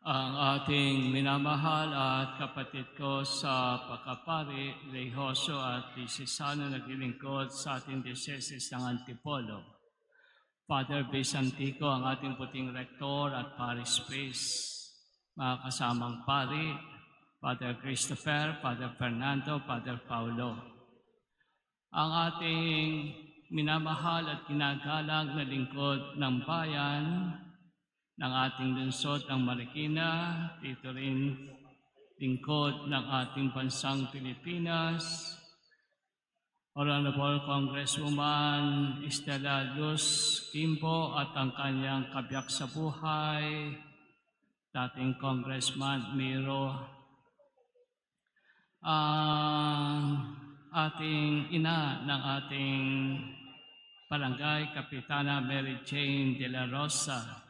Ang ating minamahal at kapatid ko sa pagkapari, Rehoso at Disisano naglilingkod sa ating diocese ng Antipolo. Father Visantico, ang ating puting rektor at parish priest, mga kasamang pari, Father Christopher, Father Fernando, Father Paulo. Ang ating minamahal at ginagalang na lingkod ng bayan, ng ating lungsod ng Marikina, dito rin lingkod ng ating bansang Pilipinas, Honorable Congresswoman Estela Luz Kimbo at ang kanyang kabiyak sa buhay, dating Congressman Miro, ang ating ina ng ating barangay, Kapitana Mary Jane de la Rosa,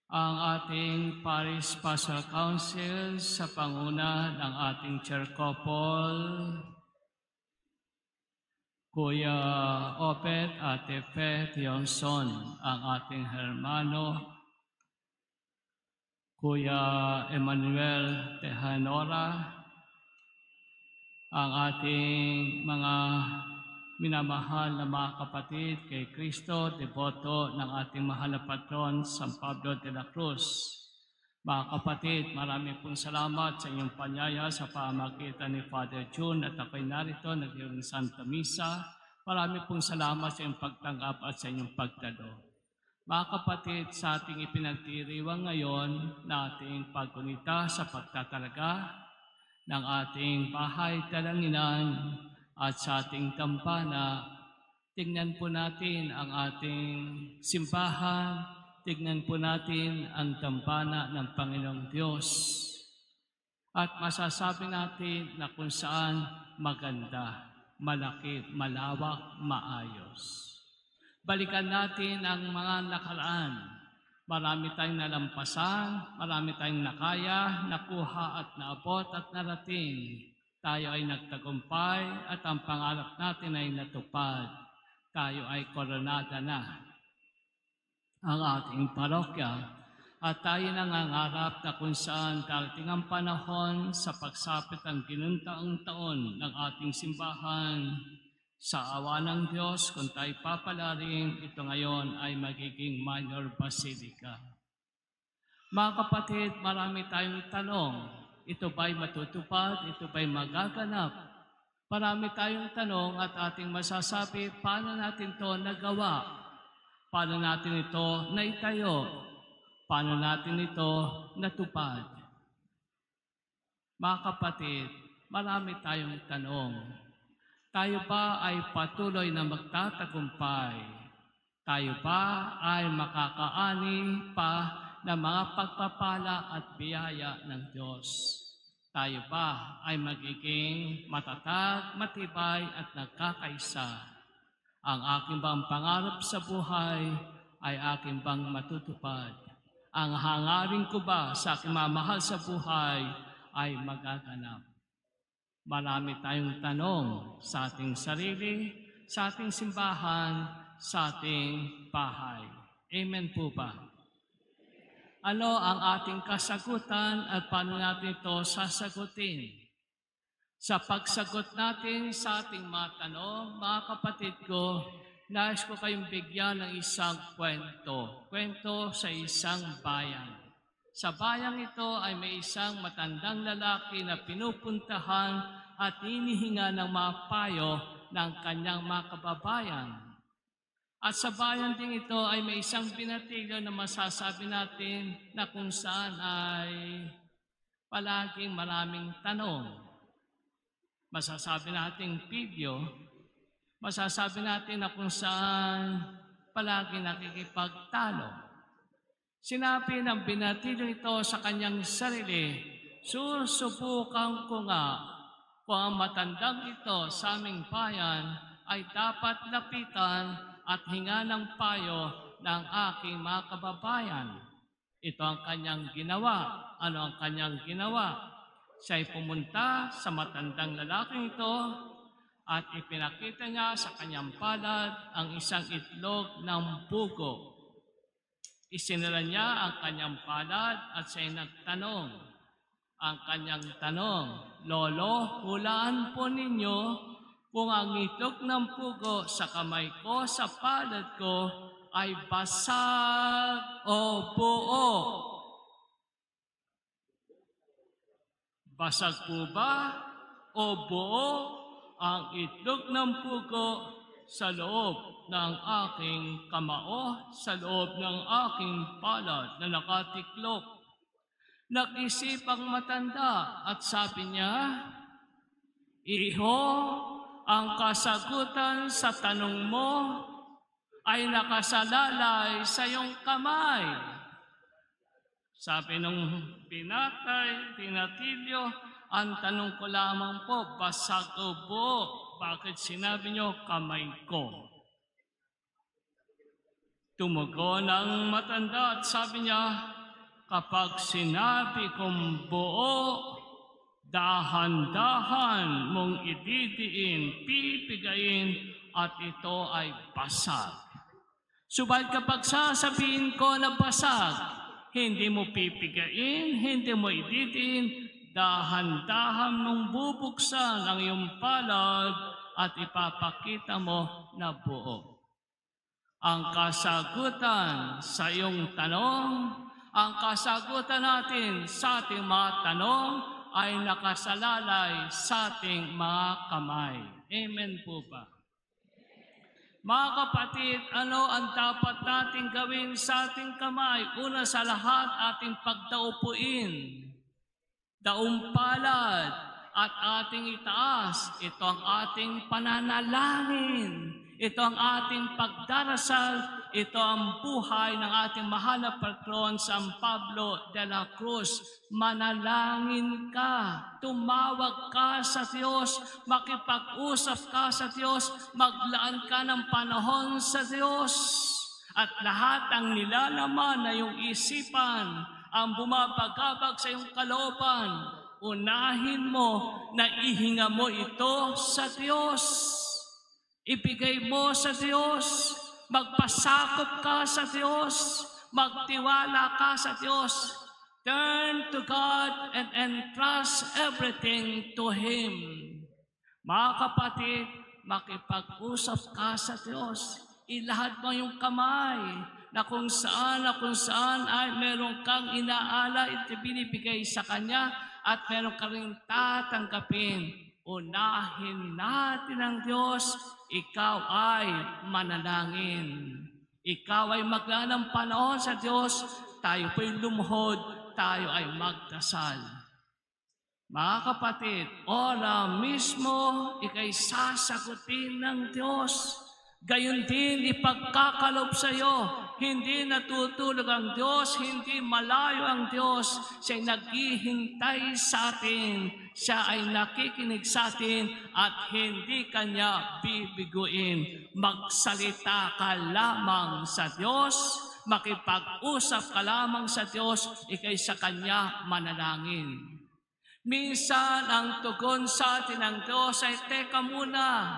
ang ating Parish Pastoral Council sa panguna ng ating chair couple, Kuya Opet at Efe Tionson, ang ating hermano, Kuya Emmanuel Tejanora, ang ating mga minamahal na mga kapatid kay Kristo, deboto ng ating mahal na patron, San Pablo de la Cruz. Mga kapatid, marami pong salamat sa inyong panyaya sa pamagitan ni Father June at ako'y narito, nagdiring Santa Misa. Marami pong salamat sa inyong pagtanggap at sa inyong pagdalo. Mga kapatid, sa ating ipinagdiriwang ngayon na ating paggunita sa pagtatalaga ng ating bahay talanginan, at sa ating kampana, tingnan po natin ang ating simbahan, tingnan po natin ang kampana ng Panginoong Diyos. At masasabi natin na kung saan maganda, malaki, malawak, maayos. Balikan natin ang mga nakaraan. Marami tayong nalampasan, marami tayong nakaya, nakuha at naabot at narating. Tayo ay nagtagumpay at ang pangarap natin ay natupad. Tayo ay koronada na ang ating parokya at tayo nangangarap na kung saan darating ang panahon sa pagsapit ang ginuntaang taon ng ating simbahan. Sa awa ng Diyos, kung tayo papalaring, ito ngayon ay magiging minor basilica. Mga kapatid, marami tayong tanong. Ito ba'y matutupad? Ito ba'y magaganap? Marami tayong tanong at ating masasabi, paano natin ito nagawa? Paano natin ito naitayo? Paano natin ito natupad? Mga kapatid, marami tayong tanong. Tayo ba ay patuloy na magtatagumpay? Tayo ba ay makakaani pa ng mga pagpapala at biyaya ng Diyos? Tayo ba ay magiging matatag, matibay at nagkakaisa? Ang aking bang pangarap sa buhay ay aking bang matutupad? Ang hangarin ko ba sa aking mamahal sa buhay ay magaganap? Marami tayong tanong sa ating sarili, sa ating simbahan, sa ating bahay. Amen po ba? Ano ang ating kasagutan at paano natin ito sasagutin? Sa pagsagot natin sa ating mga tanong, mga kapatid ko, nais ko kayong bigyan ng isang kwento. Kwento sa isang bayan. Sa bayang ito ay may isang matandang lalaki na pinupuntahan at hinihinga ng mga payo ng kanyang mga kababayan. At sa bayan din ito ay may isang binatilyo na masasabi natin na kung saan ay palaging maraming tanong. Masasabi natin video, masasabi natin na kung saan palaging nakikipagtalo. Sinabi ng binatilyo ito sa kanyang sarili, susubukan ko nga kung ang matandang ito sa aming bayan ay dapat lapitan at hinga ng payo ng aking mga kababayan. Ito ang kanyang ginawa. Ano ang kanyang ginawa? Siya'y pumunta sa matandang lalaking ito at ipinakita niya sa kanyang palad ang isang itlog ng pugo. Isinara niya ang kanyang palad at siya'y nagtanong. Ang kanyang tanong, Lolo, hulaan po ninyo kung ang itlog ng pugo sa kamay ko sa palad ko ay basag o buo. Basag po ba o buo ang itlog ng pugo sa loob ng aking kamao, sa loob ng aking palad na nakatiklop? Nag-isip ang matanda at sabi niya, Iho, ang kasagutan sa tanong mo ay nakasalalay sa iyong kamay. Sabi nung tinatilyo, ang tanong ko lamang po, basag o buo? Bakit sinabi niyo kamay ko? Tumugon ang matanda at sabi niya, kapag sinabi kong buo, dahan-dahan mong ididiin, pipigayin, at ito ay basag. Subalit kapag sasabihin ko na basag, hindi mo pipigain, hindi mo ididiin, dahan-dahan mong bubuksan ang iyong palad at ipapakita mo na buo. Ang kasagutan sa iyong tanong, ang kasagutan natin sa ating mga tanong ay nakasalalay sa ating mga kamay. Amen po ba? Mga kapatid, ano ang dapat nating gawin sa ating kamay? Una sa lahat, ating pagdaupuin. Daumpalad at ating itaas. Ito ang ating pananalangin. Ito ang ating pagdarasal. Ito ang buhay ng ating mahal na patron, San Pablo de la Cruz. Manalangin ka, tumawag ka sa Diyos, makipag-usap ka sa Diyos, maglaan ka ng panahon sa Diyos. At lahat ang nilalaman na iyong isipan, ang bumabagabag sa iyong kalooban, unahin mo na ihinga mo ito sa Diyos. Ibigay mo sa Diyos. Magpasakop ka sa Diyos. Magtiwala ka sa Diyos. Turn to God and entrust everything to Him. Mga kapatid, makipag-usap ka sa Diyos. Ilahad mo yung kamay na kung saan ay meron kang inaala at binibigay sa Kanya at meron ka rin tatanggapin. Unahin natin ang Diyos, ikaw ay manalangin. Ikaw ay maglaan ng panahon sa Diyos, tayo po'y lumuhod, tayo ay magdasal. Mga kapatid, ora mismo, ikay sasagutin ng Diyos. Gayon din ipagkakalob sa iyo. Hindi natutulog ang Diyos, hindi malayo ang Diyos. Siya'y naghihintay sa atin. Siya ay nakikinig sa atin at hindi Kanya bibiguin. Magsalita ka lamang sa Diyos, makipag-usap ka lamang sa Diyos, ikay sa Kanya manalangin. Minsan ang tugon sa atin ng Diyos ay, teka muna,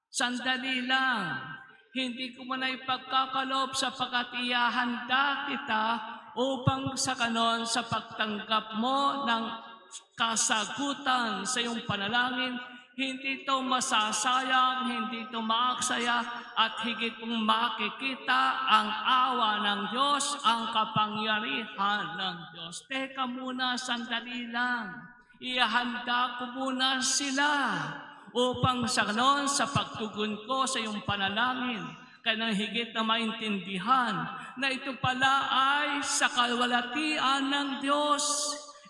sandali lang. Hindi ko muna ipagkakalob sapagkat ihahanda kita upang sa kanon sa pagtanggap mo ng kasagutan sa iyong panalangin. Hindi ito masasayang, hindi ito maaksaya at higit kong makikita ang awa ng Diyos, ang kapangyarihan ng Diyos. Teka muna, sandali lang. Ihahanda ko muna sila upang sa kanon, sa pagtugon ko sa iyong panalangin, kaya nang higit na maintindihan na ito pala ay sa kalwalatian ng Diyos.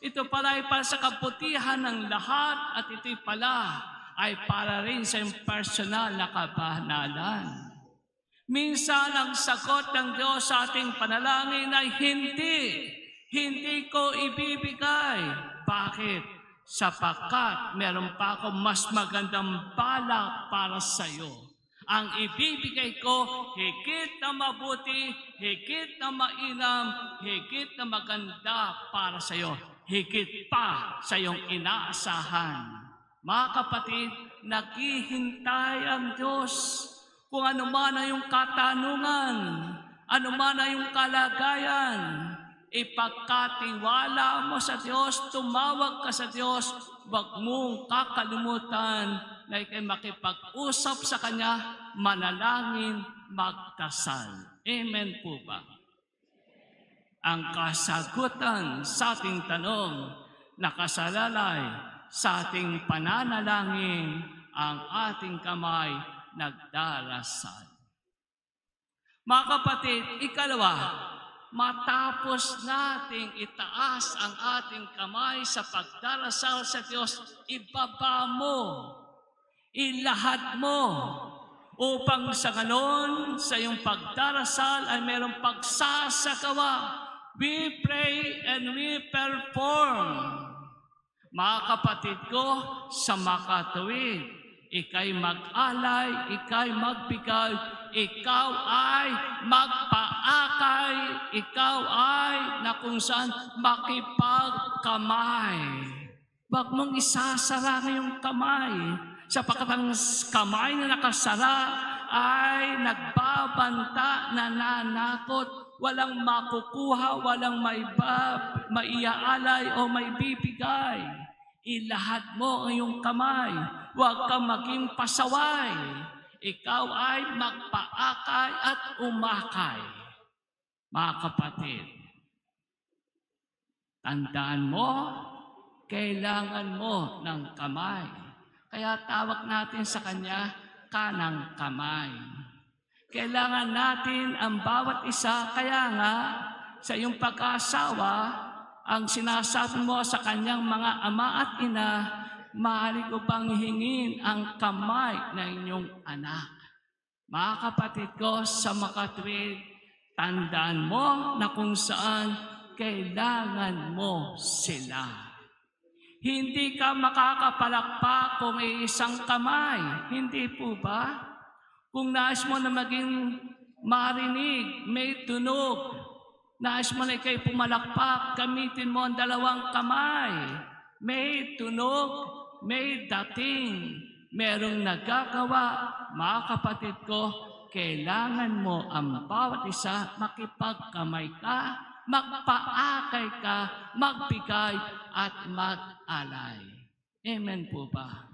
Ito pala ay para sa kabutihan ng lahat at ito pala ay para rin sa iyong personal na kabanalan. Minsan ang sagot ng Diyos sa ating panalangin ay hindi ko ibibigay. Bakit? Sapagkat meron pa ako mas magandang balak para sa iyo. Ang ibibigay ko, higit na mabuti, higit na mainam, higit na maganda para sa iyo. Higit pa sa iyong inaasahan. Mga kapatid, naghihintay ang Diyos. Kung ano man ang iyong katanungan, Ano man na yung kalagayan, ipagkatiwala mo sa Diyos, tumawag ka sa Diyos, huwag mong kakalimutan na ikay makipag-usap sa Kanya, manalangin, magdasal. Amen po ba? Ang kasagutan sa ating tanong, nakasalalay sa ating pananalangin, ang ating kamay nagdarasal. Mga kapatid, ikalawa, matapos nating itaas ang ating kamay sa pagdarasal sa Diyos, ibaba mo, ilahad mo, upang sa ganon, sa iyong pagdarasal ay mayroong pagsasagawa. We pray and we perform. Mga kapatid ko, sa makatuwid, ikay mag-alay, ikay magbigay, ikaw ay magpaakay, ikaw ay na kung saan makipagkamay. Huwag mong isasara ngayong kamay, sapagkat ang kamay na nakasara ay nagbabanta, nananakot, walang makukuha, walang maiaalay o maibibigay. Ilahad mo ang iyong kamay. Huwag kang maging pasaway. Ikaw ay magpaakay at umakay. Mga kapatid, tandaan mo, kailangan mo ng kamay. Kaya tawag natin sa Kanya, kanang kamay. Kailangan natin ang bawat isa. Kaya nga, sa iyong pag-asawa, ang sinasabi mo sa kanyang mga ama at ina, maaari ko bang hingin ang kamay ng inyong anak? Mga kapatid ko, sa makatwid, tandaan mo na kung saan kailangan mo sila. Hindi ka makakapalakpak kung may isang kamay. Hindi po ba? Kung nais mo na maging marinig, may tunog, nais mo na ikay pumalakpak, gamitin mo ang dalawang kamay. May tunog, may dating, merong nagagawa. Mga kapatid ko, kailangan mo ang bawat isa, makipagkamay ka, magpaakay ka, magbigay at mag-alay. Amen po ba?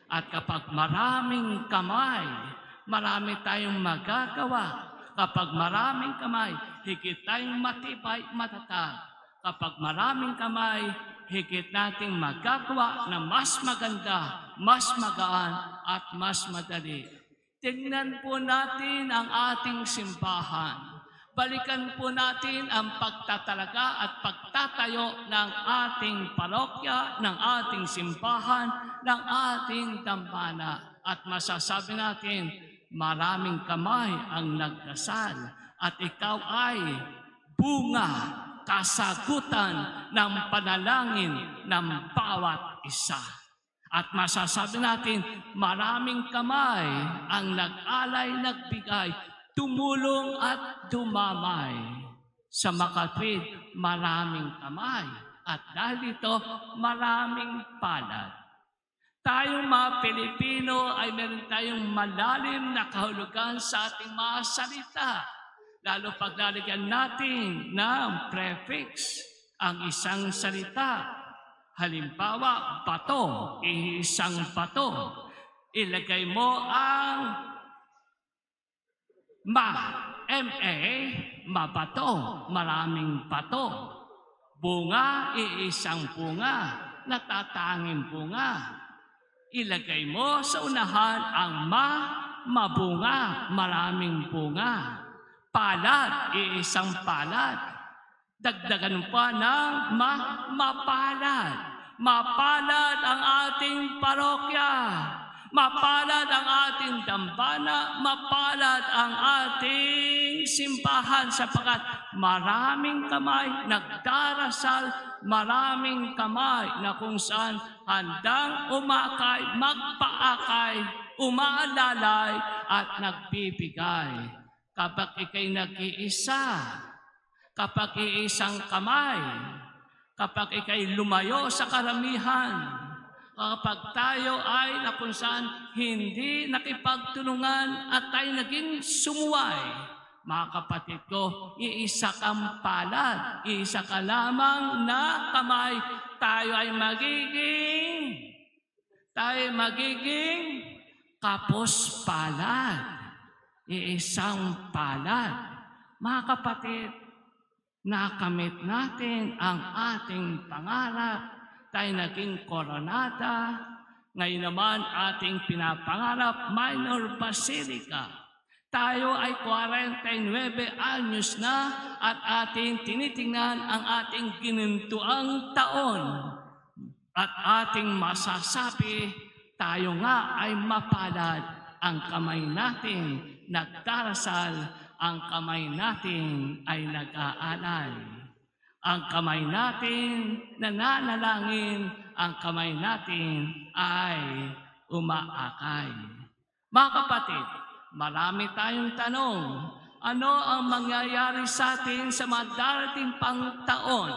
At kapag maraming kamay, marami tayong magagawa. Kapag maraming kamay, higit tayong matibay, matatag. Kapag maraming kamay, higit nating magagawa na mas maganda, mas magaan, at mas madali. Tingnan po natin ang ating simbahan. Balikan po natin ang pagtatalaga at pagtatayo ng ating parokya, ng ating simbahan, ng ating dambana. At masasabi natin, maraming kamay ang nagdasal at ikaw ay bunga, kasagutan ng panalangin ng bawat isa. At masasabi natin, maraming kamay ang nag-alay, nagbigay, tumulong at dumamay. Sa makatwid, maraming kamay. At dahil dito, maraming palad. Tayong mga Pilipino ay meron tayong malalim na kahulugan sa ating mga salita. Lalo pag lalagyan natin ng prefix ang isang salita. Halimbawa, bato, isang bato. Ilagay mo ang M-A, mabato, maraming bato. Bunga, iisang bunga, natatanging bunga. Ilagay mo sa unahan ang mabunga, maraming bunga. Palad, iisang palad. Dagdagan pa ng mapalad. Mapalad ang ating parokya. Mapalad ang ating dambana. Mapalad ang ating simbahan sapagkat maraming kamay nagdarasal, maraming kamay na kung saan handang umakay, magpaakay, umaalalay at nagbibigay. Kapag ikay nag-iisa, kapag iisang kamay, kapag ikay lumayo sa karamihan, kapag tayo ay na kung saan hindi nakipagtulungan at tayo naging sumuway, Mga kapatid ko, iisa kang palad, iisa ka lamang na kamay, tayo ay magiging kapos palad, iisang palad. Mga kapatid, nakamit natin ang ating pangarap, tayo naging koronada, ngayon naman ating pinapangarap, Minor Basilica. Tayo ay 49 anyos na at ating tinitingnan ang ating ginintuang taon. At ating masasabi, tayo nga ay mapalad. Ang kamay natin nagdarasal, ang kamay natin ay nag-aalay. Ang kamay natin nananalangin, ang kamay natin ay umaakay. Mga kapatid, marami tayong tanong. Ano ang mangyayari sa atin sa mga darating pang taon?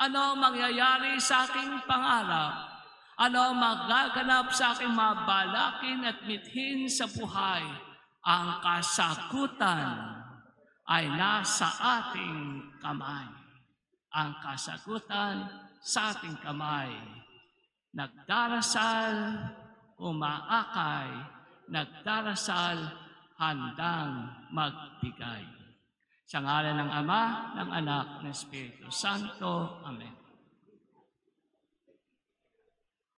Ano ang mangyayari sa aking pangarap? Ano ang magaganap sa aking mga balakin at mithin sa buhay? Ang kasagutan ay nasa ating kamay. Ang kasagutan sa ating kamay. Nagdarasal, umaakay, nagdarasal, handang magbigay. Sa ngalan ng Ama, ng Anak, ng Espiritu Santo. Amen.